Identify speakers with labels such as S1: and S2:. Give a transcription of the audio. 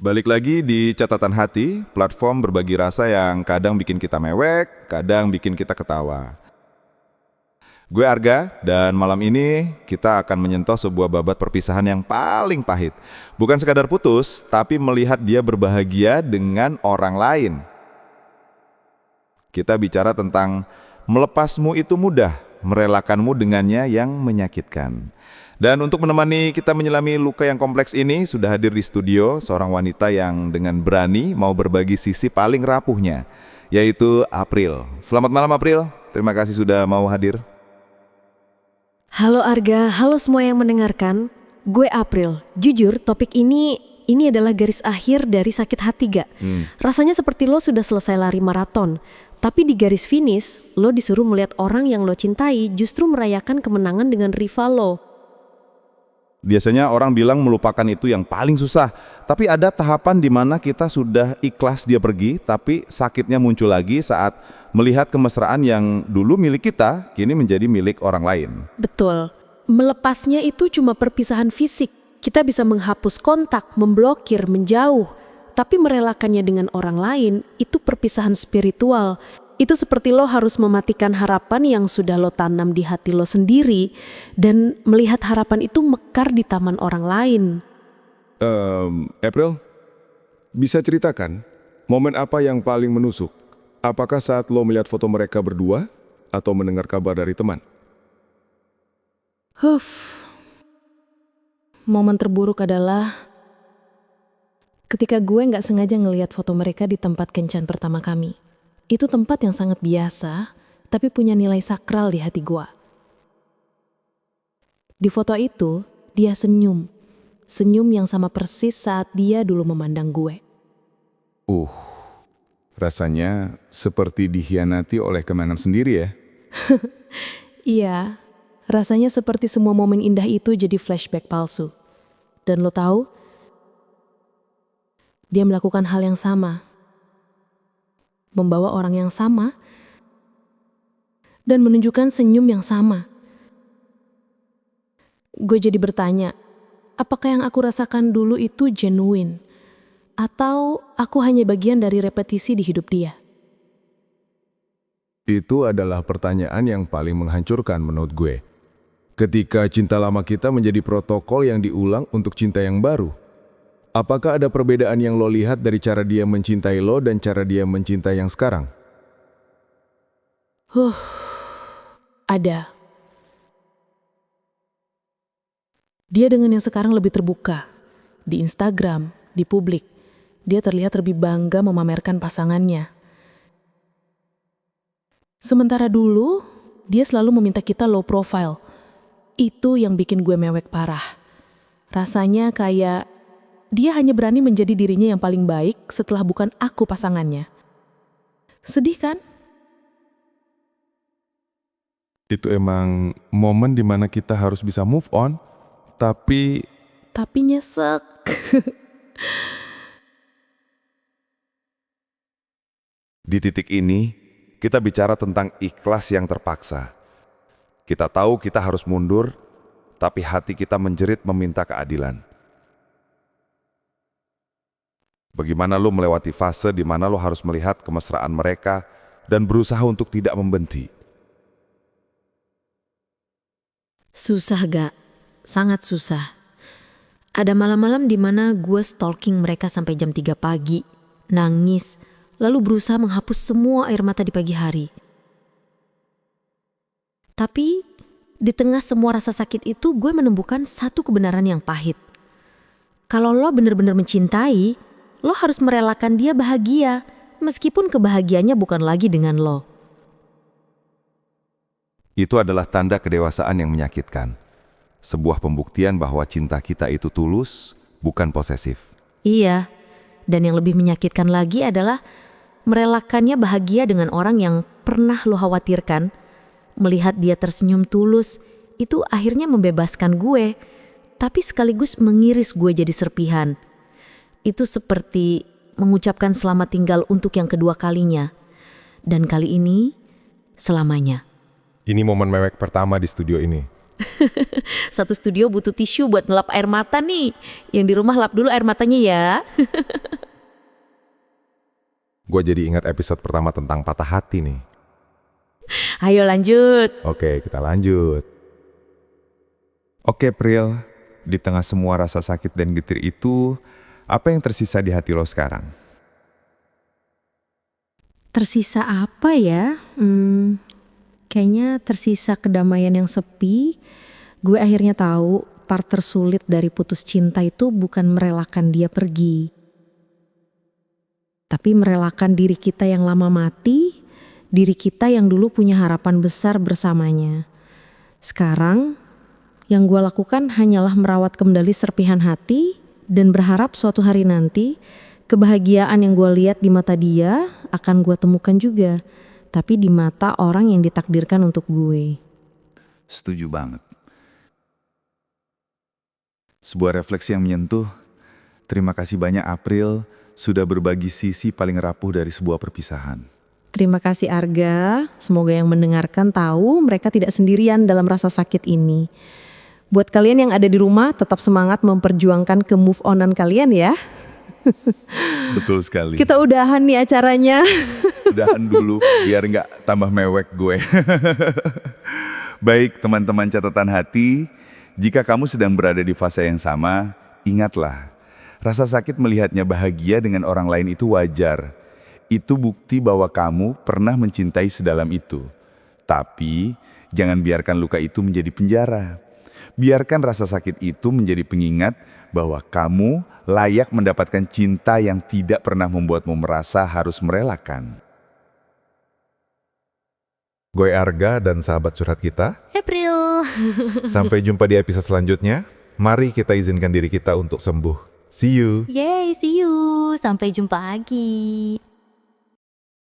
S1: Balik lagi di Catatan Hati, platform berbagi rasa yang kadang bikin kita mewek, kadang bikin kita ketawa. Gue Arga, dan malam ini kita akan menyentuh sebuah babat perpisahan yang paling pahit. Bukan sekadar putus, tapi melihat dia berbahagia dengan orang lain. Kita bicara tentang melepasmu itu mudah, merelakanmu dengannya yang menyakitkan. Dan untuk menemani kita menyelami luka yang kompleks ini, sudah hadir di studio seorang wanita yang dengan berani mau berbagi sisi paling rapuhnya, yaitu April. Selamat malam April, terima kasih sudah mau hadir.
S2: Halo Arga, halo semua yang mendengarkan. Gue April. Jujur, topik ini adalah garis akhir dari sakit hati gak? Rasanya seperti lo sudah selesai lari maraton, tapi di garis finish, lo disuruh melihat orang yang lo cintai justru merayakan kemenangan dengan rival lo.
S1: Biasanya orang bilang melupakan itu yang paling susah, tapi ada tahapan di mana kita sudah ikhlas dia pergi, tapi sakitnya muncul lagi saat melihat kemesraan yang dulu milik kita, kini menjadi milik orang lain.
S2: Betul. Melepasnya itu cuma perpisahan fisik. Kita bisa menghapus kontak, memblokir, menjauh. Tapi merelakannya dengan orang lain, itu perpisahan spiritual. Itu seperti lo harus mematikan harapan yang sudah lo tanam di hati lo sendiri dan melihat harapan itu mekar di taman orang lain.
S3: April, bisa ceritakan momen apa yang paling menusuk? Apakah saat lo melihat foto mereka berdua atau mendengar kabar dari teman?
S2: Momen terburuk adalah ketika gue nggak sengaja ngelihat foto mereka di tempat kencan pertama kami. Itu tempat yang sangat biasa, tapi punya nilai sakral di hati gue. Di foto itu, dia senyum. Senyum yang sama persis saat dia dulu memandang gue.
S1: Rasanya seperti dikhianati oleh kenangan sendiri ya.
S2: Iya, rasanya seperti semua momen indah itu jadi flashback palsu. Dan lo tahu, dia melakukan hal yang sama. Membawa orang yang sama, dan menunjukkan senyum yang sama. Gue jadi bertanya, apakah yang aku rasakan dulu itu genuine? Atau aku hanya bagian dari repetisi di hidup dia?
S3: Itu adalah pertanyaan yang paling menghancurkan menurut gue. Ketika cinta lama kita menjadi protokol yang diulang untuk cinta yang baru. Apakah ada perbedaan yang lo lihat dari cara dia mencintai lo dan cara dia mencintai yang sekarang?
S2: Ada. Dia dengan yang sekarang lebih terbuka. Di Instagram, di publik. Dia terlihat lebih bangga memamerkan pasangannya. Sementara dulu, dia selalu meminta kita low profile. Itu yang bikin gue mewek parah. Rasanya kayak dia hanya berani menjadi dirinya yang paling baik setelah bukan aku pasangannya. Sedih kan?
S1: Itu emang momen dimana kita harus bisa move on, tapi
S2: nyesek.
S1: di titik ini kita bicara tentang ikhlas yang terpaksa. Kita tahu kita harus mundur, tapi hati kita menjerit meminta keadilan. Bagaimana lo melewati fase di mana lo harus melihat kemesraan mereka dan berusaha untuk tidak membenci?
S4: Susah gak? Sangat susah. Ada malam-malam di mana gue stalking mereka sampai jam 3 pagi, nangis, lalu berusaha menghapus semua air mata di pagi hari. Tapi di tengah semua rasa sakit itu gue menemukan satu kebenaran yang pahit. Kalau lo benar-benar mencintai, lo harus merelakan dia bahagia, meskipun kebahagiaannya bukan lagi dengan lo.
S1: Itu adalah tanda kedewasaan yang menyakitkan. Sebuah pembuktian bahwa cinta kita itu tulus, bukan posesif.
S4: Iya, dan yang lebih menyakitkan lagi adalah merelakannya bahagia dengan orang yang pernah lo khawatirkan. Melihat dia tersenyum tulus, itu akhirnya membebaskan gue, tapi sekaligus mengiris gue jadi serpihan. Itu seperti mengucapkan selamat tinggal untuk yang kedua kalinya. Dan kali ini, selamanya.
S5: Ini momen mewek pertama di studio ini.
S4: Satu studio butuh tisu buat ngelap air mata nih. Yang di rumah lap dulu air matanya ya.
S1: Gue jadi ingat episode pertama tentang patah hati nih.
S4: Ayo lanjut.
S1: Oke, kita lanjut. Oke, Pril. Di tengah semua rasa sakit dan getir itu, apa yang tersisa di hati lo sekarang?
S2: Tersisa apa ya? Kayaknya tersisa kedamaian yang sepi. Gue akhirnya tahu part tersulit dari putus cinta itu bukan merelakan dia pergi, tapi merelakan diri kita yang lama mati, diri kita yang dulu punya harapan besar bersamanya. Sekarang, yang gue lakukan hanyalah merawat kembali serpihan hati dan berharap suatu hari nanti kebahagiaan yang gue lihat di mata dia akan gue temukan juga, tapi di mata orang yang ditakdirkan untuk gue.
S1: Setuju banget. Sebuah refleksi yang menyentuh. Terima kasih banyak April sudah berbagi sisi paling rapuh dari sebuah perpisahan.
S2: Terima kasih Arga, semoga yang mendengarkan tahu mereka tidak sendirian dalam rasa sakit ini. Buat kalian yang ada di rumah, tetap semangat memperjuangkan ke move on-an kalian ya.
S1: Betul sekali.
S2: Kita udahan nih acaranya.
S1: Udahan dulu biar nggak tambah mewek gue. Baik teman-teman catatan hati, jika kamu sedang berada di fase yang sama, ingatlah, rasa sakit melihatnya bahagia dengan orang lain itu wajar. Itu bukti bahwa kamu pernah mencintai sedalam itu. Tapi, jangan biarkan luka itu menjadi penjara. Biarkan rasa sakit itu menjadi pengingat bahwa kamu layak mendapatkan cinta yang tidak pernah membuatmu merasa harus merelakan. Gue Arga dan sahabat curhat kita.
S4: April.
S1: Sampai jumpa di episode selanjutnya. Mari kita izinkan diri kita untuk sembuh. See you.
S4: Yay, see you. Sampai jumpa lagi.